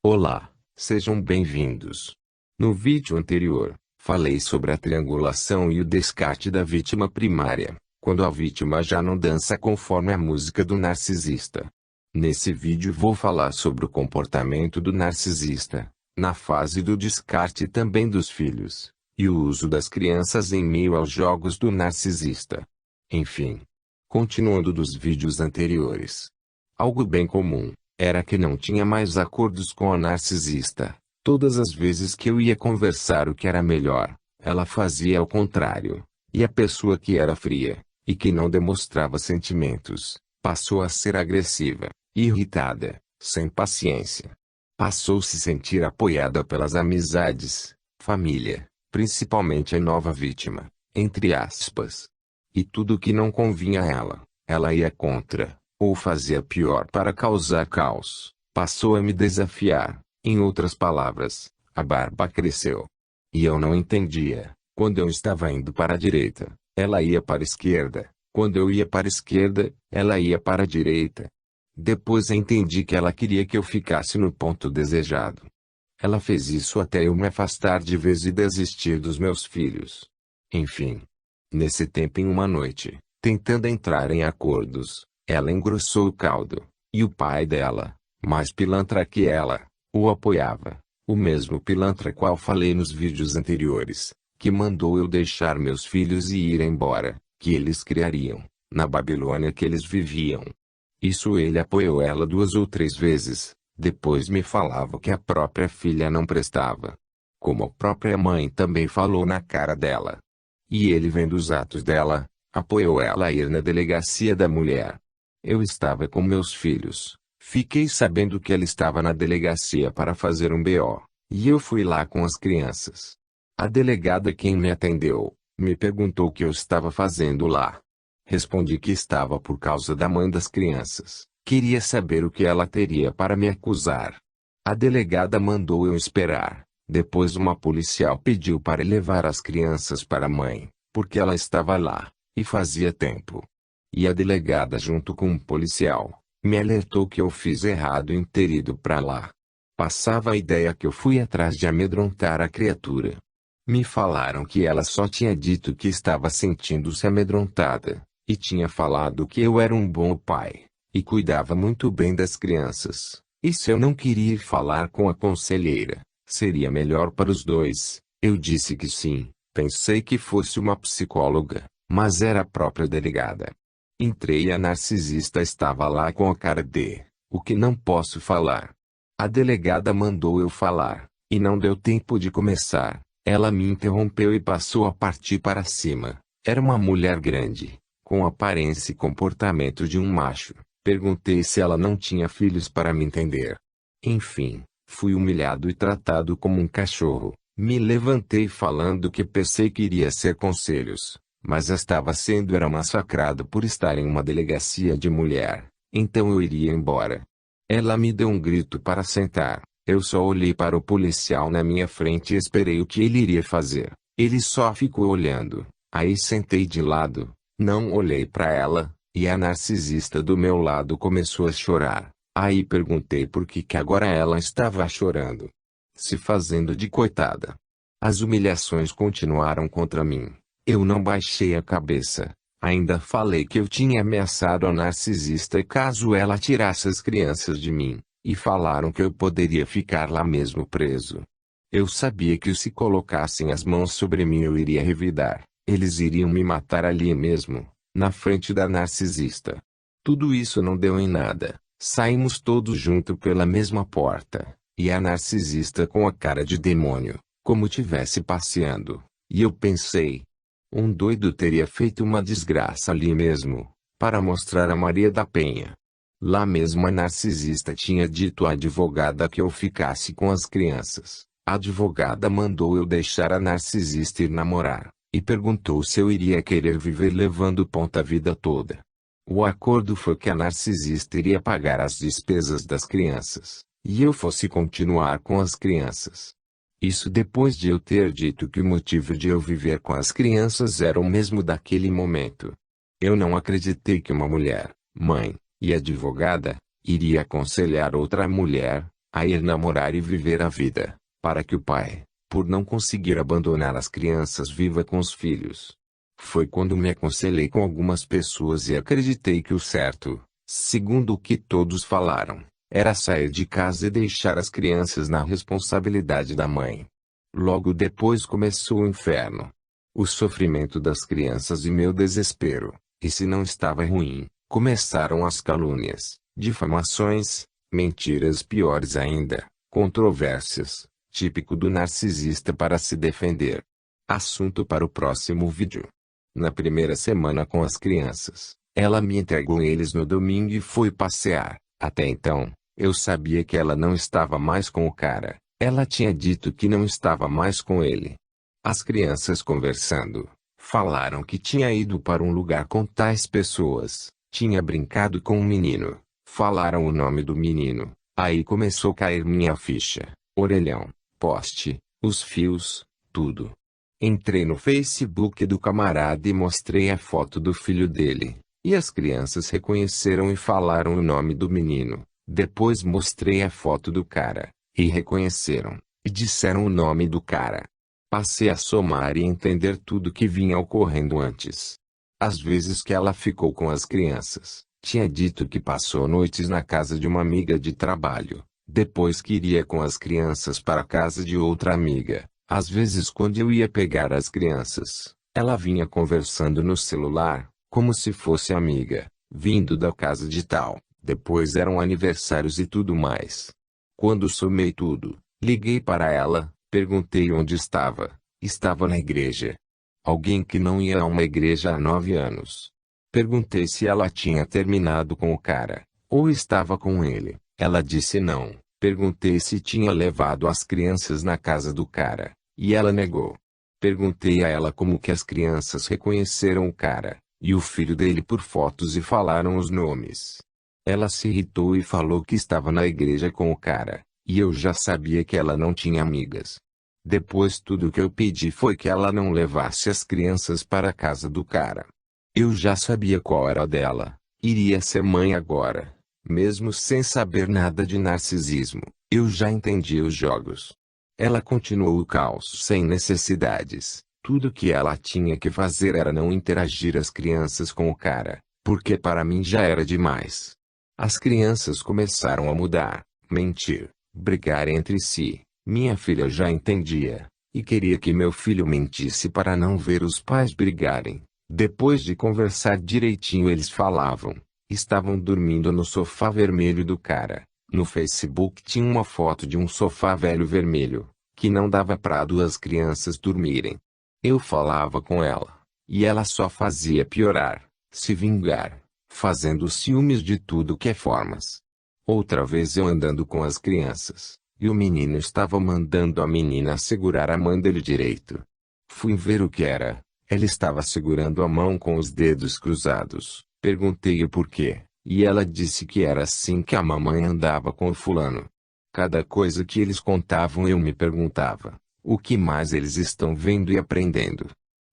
Olá, sejam bem-vindos. No vídeo anterior, falei sobre a triangulação e o descarte da vítima primária, quando a vítima já não dança conforme a música do narcisista. Nesse vídeo vou falar sobre o comportamento do narcisista, na fase do descarte e também dos filhos, e o uso das crianças em meio aos jogos do narcisista. Enfim, continuando dos vídeos anteriores. Algo bem comum era que não tinha mais acordos com a narcisista. Todas as vezes que eu ia conversar o que era melhor, ela fazia ao contrário. E a pessoa que era fria, e que não demonstrava sentimentos, passou a ser agressiva, irritada, sem paciência. Passou a se sentir apoiada pelas amizades, família, principalmente a nova vítima, entre aspas. E tudo que não convinha a ela ia contra, ou fazia pior para causar caos. Passou a me desafiar. Em outras palavras, a barba cresceu. E eu não entendia. Quando eu estava indo para a direita, ela ia para a esquerda. Quando eu ia para a esquerda, ela ia para a direita. Depois entendi que ela queria que eu ficasse no ponto desejado. Ela fez isso até eu me afastar de vez e desistir dos meus filhos. Enfim. Nesse tempo, em uma noite, tentando entrar em acordos, ela engrossou o caldo, e o pai dela, mais pilantra que ela, o apoiava. O mesmo pilantra qual falei nos vídeos anteriores, que mandou eu deixar meus filhos e ir embora, que eles criariam, na Babilônia que eles viviam. Isso ele apoiou ela 2 ou 3 vezes, depois me falava que a própria filha não prestava. Como a própria mãe também falou na cara dela. E ele, vendo os atos dela, apoiou ela a ir na delegacia da mulher. Eu estava com meus filhos. Fiquei sabendo que ela estava na delegacia para fazer um BO, e eu fui lá com as crianças. A delegada, quem me atendeu, me perguntou o que eu estava fazendo lá. Respondi que estava por causa da mãe das crianças. Queria saber o que ela teria para me acusar. A delegada mandou eu esperar. Depois uma policial pediu para levar as crianças para a mãe, porque ela estava lá, e fazia tempo. E a delegada, junto com um policial, me alertou que eu fiz errado em ter ido para lá. Passava a ideia que eu fui atrás de amedrontar a criatura. Me falaram que ela só tinha dito que estava sentindo-se amedrontada, e tinha falado que eu era um bom pai, e cuidava muito bem das crianças. E se eu não queria ir falar com a conselheira, seria melhor para os dois? Eu disse que sim. Pensei que fosse uma psicóloga, mas era a própria delegada. Entrei e a narcisista estava lá com a cara de: o que não posso falar? A delegada mandou eu falar, e não deu tempo de começar. Ela me interrompeu e passou a partir para cima. Era uma mulher grande, com aparência e comportamento de um macho. Perguntei se ela não tinha filhos para me entender. Enfim, fui humilhado e tratado como um cachorro. Me levantei falando que pensei que iria ser conselhos, mas estava sendo massacrado por estar em uma delegacia de mulher, então eu iria embora. Ela me deu um grito para sentar. Eu só olhei para o policial na minha frente e esperei o que ele iria fazer. Ele só ficou olhando. Aí sentei de lado, não olhei para ela, e a narcisista do meu lado começou a chorar. Aí perguntei por que agora ela estava chorando, se fazendo de coitada. As humilhações continuaram contra mim. Eu não baixei a cabeça. Ainda falei que eu tinha ameaçado a narcisista caso ela tirasse as crianças de mim, e falaram que eu poderia ficar lá mesmo preso. Eu sabia que se colocassem as mãos sobre mim eu iria revidar. Eles iriam me matar ali mesmo, na frente da narcisista. Tudo isso não deu em nada. Saímos todos juntos pela mesma porta, e a narcisista com a cara de demônio, como tivesse passeando. E eu pensei: um doido teria feito uma desgraça ali mesmo, para mostrar a Maria da Penha. Lá mesmo a narcisista tinha dito à advogada que eu ficasse com as crianças. A advogada mandou eu deixar a narcisista ir namorar, e perguntou se eu iria querer viver levando ponta a vida toda. O acordo foi que a narcisista iria pagar as despesas das crianças, e eu fosse continuar com as crianças. Isso depois de eu ter dito que o motivo de eu viver com as crianças era o mesmo daquele momento. Eu não acreditei que uma mulher, mãe, e advogada, iria aconselhar outra mulher a ir namorar e viver a vida, para que o pai, por não conseguir abandonar as crianças, viva com os filhos. Foi quando me aconselhei com algumas pessoas e acreditei que o certo, segundo o que todos falaram, era sair de casa e deixar as crianças na responsabilidade da mãe. Logo depois começou o inferno. O sofrimento das crianças e meu desespero, e se não estava ruim, começaram as calúnias, difamações, mentiras piores ainda, controvérsias, típico do narcisista para se defender. Assunto para o próximo vídeo. Na primeira semana com as crianças, ela me entregou eles no domingo e foi passear. Até então, eu sabia que ela não estava mais com o cara. Ela tinha dito que não estava mais com ele. As crianças conversando, falaram que tinha ido para um lugar com tais pessoas, tinha brincado com um menino, falaram o nome do menino, aí começou a cair minha ficha, orelhão, poste, os fios, tudo. Entrei no Facebook do camarada e mostrei a foto do filho dele, e as crianças reconheceram e falaram o nome do menino. Depois mostrei a foto do cara, e reconheceram, e disseram o nome do cara. Passei a somar e entender tudo que vinha ocorrendo antes. Às vezes que ela ficou com as crianças, tinha dito que passou noites na casa de uma amiga de trabalho, depois que iria com as crianças para a casa de outra amiga. Às vezes quando eu ia pegar as crianças, ela vinha conversando no celular, como se fosse amiga, vindo da casa de tal, depois eram aniversários e tudo mais. Quando somei tudo, liguei para ela, perguntei onde estava. Estava na igreja. Alguém que não ia a uma igreja há 9 anos. Perguntei se ela tinha terminado com o cara, ou estava com ele. Ela disse não. Perguntei se tinha levado as crianças na casa do cara, e ela negou. Perguntei a ela como que as crianças reconheceram o cara, e o filho dele por fotos e falaram os nomes. Ela se irritou e falou que estava na igreja com o cara, e eu já sabia que ela não tinha amigas. Depois tudo que eu pedi foi que ela não levasse as crianças para a casa do cara. Eu já sabia qual era a dela, iria ser mãe agora. Mesmo sem saber nada de narcisismo, eu já entendi os jogos. Ela continuou o caos sem necessidades. Tudo que ela tinha que fazer era não interagir as crianças com o cara, porque para mim já era demais. As crianças começaram a mudar, mentir, brigar entre si. Minha filha já entendia, e queria que meu filho mentisse para não ver os pais brigarem. Depois de conversar direitinho eles falavam. Estavam dormindo no sofá vermelho do cara. No Facebook tinha uma foto de um sofá velho vermelho, que não dava para 2 crianças dormirem. Eu falava com ela, e ela só fazia piorar, se vingar, fazendo ciúmes de tudo que é formas. Outra vez eu andando com as crianças, e o menino estava mandando a menina segurar a mão dele direito. Fui ver o que era. Ela estava segurando a mão com os dedos cruzados. Perguntei o porquê, e ela disse que era assim que a mamãe andava com o fulano. Cada coisa que eles contavam eu me perguntava, o que mais eles estão vendo e aprendendo?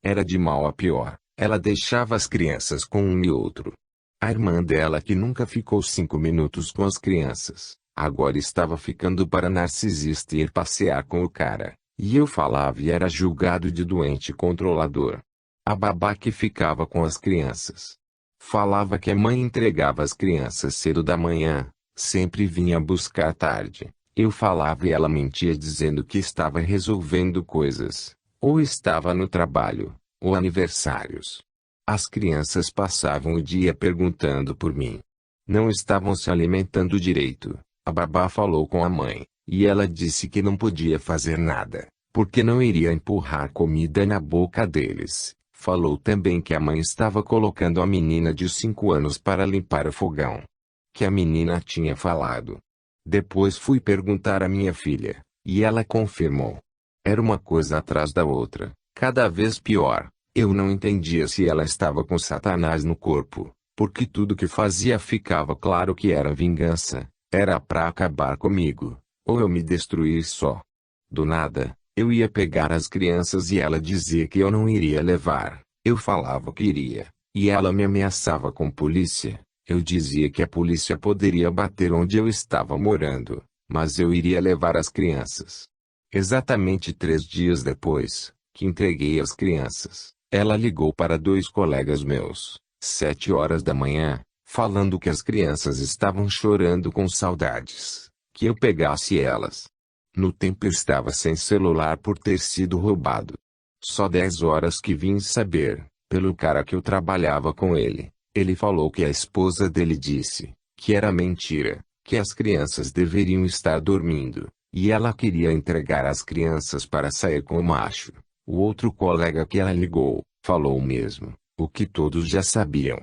Era de mal a pior, ela deixava as crianças com um e outro. A irmã dela que nunca ficou 5 minutos com as crianças, agora estava ficando para narcisista e ir passear com o cara, e eu falava e era julgado de doente controlador. A babá que ficava com as crianças. Falava que a mãe entregava as crianças cedo da manhã, sempre vinha buscar tarde. Eu falava e ela mentia dizendo que estava resolvendo coisas, ou estava no trabalho, ou aniversários. As crianças passavam o dia perguntando por mim. Não estavam se alimentando direito. A babá falou com a mãe, e ela disse que não podia fazer nada, porque não iria empurrar comida na boca deles. Falou também que a mãe estava colocando a menina de 5 anos para limpar o fogão. Que a menina tinha falado. Depois fui perguntar à minha filha, e ela confirmou. Era uma coisa atrás da outra, cada vez pior. Eu não entendia se ela estava com Satanás no corpo, porque tudo que fazia ficava claro que era vingança, era para acabar comigo, ou eu me destruir só. Do nada, eu ia pegar as crianças e ela dizia que eu não iria levar. Eu falava que iria, e ela me ameaçava com polícia. Eu dizia que a polícia poderia bater onde eu estava morando, mas eu iria levar as crianças. Exatamente 3 dias depois, que entreguei as crianças, ela ligou para 2 colegas meus, 7 horas da manhã, falando que as crianças estavam chorando com saudades, que eu pegasse elas. No tempo eu estava sem celular por ter sido roubado. Só 10 horas que vim saber, pelo cara que eu trabalhava com ele. Ele falou que a esposa dele disse que era mentira, que as crianças deveriam estar dormindo, e ela queria entregar as crianças para sair com o macho. O outro colega que ela ligou, falou o mesmo, o que todos já sabiam.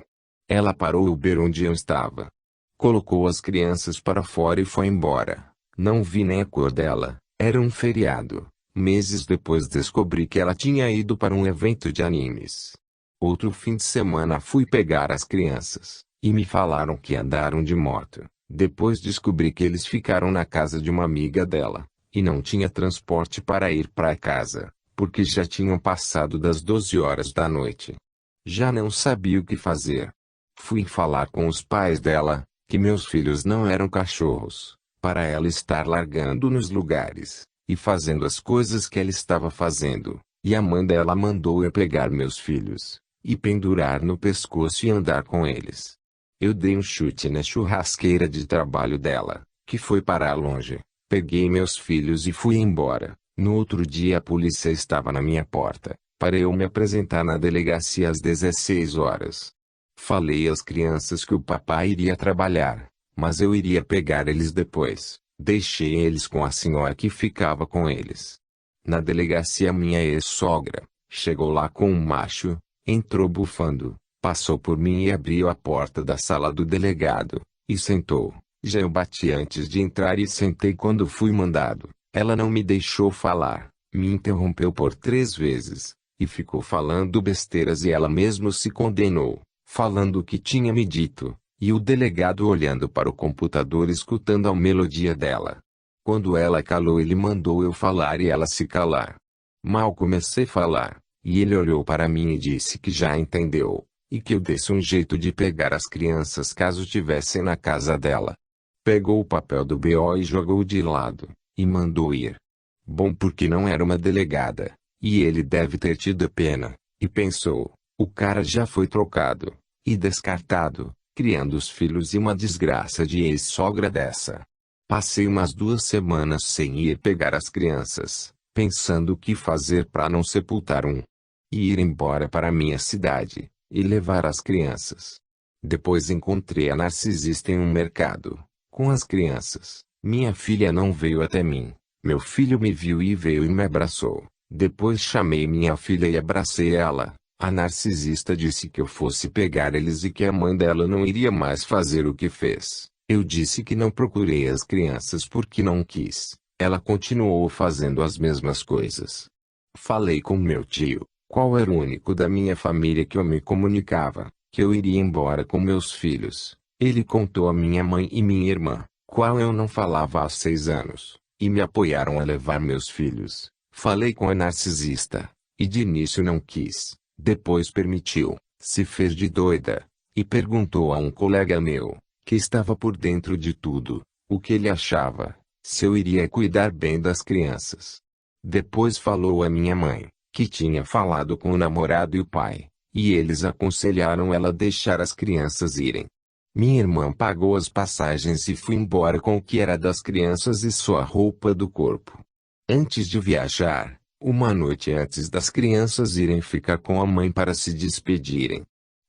Ela parou o Uber onde eu estava. Colocou as crianças para fora e foi embora. Não vi nem a cor dela, era um feriado. Meses depois descobri que ela tinha ido para um evento de animes. Outro fim de semana fui pegar as crianças, e me falaram que andaram de moto. Depois descobri que eles ficaram na casa de uma amiga dela, e não tinha transporte para ir para casa, porque já tinham passado das 12 horas da noite. Já não sabia o que fazer. Fui falar com os pais dela, que meus filhos não eram cachorros, para ela estar largando nos lugares, e fazendo as coisas que ela estava fazendo, e a mãe dela mandou eu pegar meus filhos, e pendurar no pescoço e andar com eles. Eu dei um chute na churrasqueira de trabalho dela, que foi parar longe, peguei meus filhos e fui embora. No outro dia a polícia estava na minha porta, para eu me apresentar na delegacia às 16 horas. Falei às crianças que o papai iria trabalhar, mas eu iria pegar eles depois. Deixei eles com a senhora que ficava com eles. Na delegacia minha ex-sogra chegou lá com um macho, entrou bufando, passou por mim e abriu a porta da sala do delegado, e sentou. Já eu bati antes de entrar e sentei quando fui mandado. Ela não me deixou falar, me interrompeu por 3 vezes, e ficou falando besteiras e ela mesmo se condenou, falando o que tinha me dito, e o delegado olhando para o computador escutando a melodia dela. Quando ela calou ele mandou eu falar e ela se calar. Mal comecei a falar, e ele olhou para mim e disse que já entendeu, e que eu desse um jeito de pegar as crianças caso estivessem na casa dela. Pegou o papel do BO e jogou de lado, e mandou ir. Bom, porque não era uma delegada, e ele deve ter tido pena, e pensou, o cara já foi trocado, e descartado, criando os filhos e uma desgraça de ex-sogra dessa. Passei umas 2 semanas sem ir pegar as crianças, pensando o que fazer para não sepultar um. E ir embora para minha cidade, e levar as crianças. Depois encontrei a narcisista em um mercado, com as crianças. Minha filha não veio até mim. Meu filho me viu e veio e me abraçou. Depois chamei minha filha e abracei ela. A narcisista disse que eu fosse pegar eles e que a mãe dela não iria mais fazer o que fez. Eu disse que não procurei as crianças porque não quis. Ela continuou fazendo as mesmas coisas. Falei com meu tio, qual era o único da minha família que eu me comunicava, que eu iria embora com meus filhos. Ele contou a minha mãe e minha irmã, qual eu não falava há 6 anos, e me apoiaram a levar meus filhos. Falei com a narcisista, e de início não quis, depois permitiu, se fez de doida, e perguntou a um colega meu, que estava por dentro de tudo, o que ele achava, se eu iria cuidar bem das crianças. Depois falou a minha mãe, que tinha falado com o namorado e o pai, e eles aconselharam ela a deixar as crianças irem. Minha irmã pagou as passagens e fui embora com o que era das crianças e sua roupa do corpo. Antes de viajar, uma noite antes das crianças irem ficar com a mãe para se despedirem,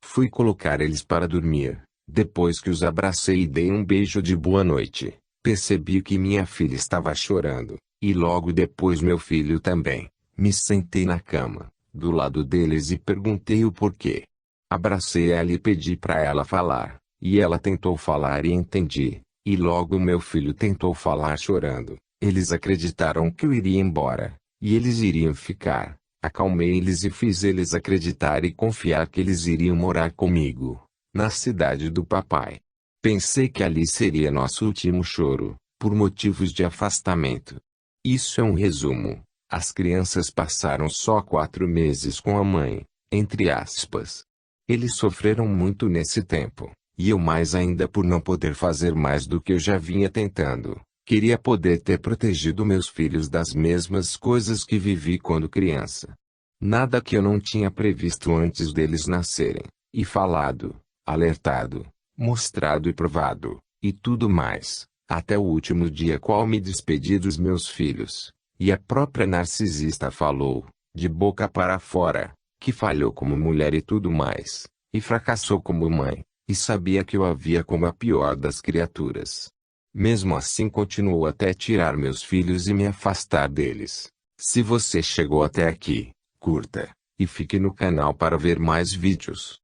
fui colocar eles para dormir. Depois que os abracei e dei um beijo de boa noite, percebi que minha filha estava chorando, e logo depois meu filho também. Me sentei na cama, do lado deles e perguntei o porquê. Abracei ela e pedi para ela falar, e ela tentou falar e entendi, e logo meu filho tentou falar chorando. Eles acreditaram que eu iria embora, e eles iriam ficar. Acalmei eles e fiz eles acreditar e confiar que eles iriam morar comigo, na cidade do papai. Pensei que ali seria nosso último choro, por motivos de afastamento. Isso é um resumo. As crianças passaram só 4 meses com a mãe, entre aspas. Eles sofreram muito nesse tempo, e eu mais ainda por não poder fazer mais do que eu já vinha tentando, Queria poder ter protegido meus filhos das mesmas coisas que vivi quando criança. Nada que eu não tinha previsto antes deles nascerem, e falado, alertado, mostrado e provado, e tudo mais, até o último dia qual me despedi dos meus filhos. E a própria narcisista falou, de boca para fora, que falhou como mulher e tudo mais, e fracassou como mãe, e sabia que eu a via como a pior das criaturas. Mesmo assim continuou até tirar meus filhos e me afastar deles. Se você chegou até aqui, curta, e fique no canal para ver mais vídeos.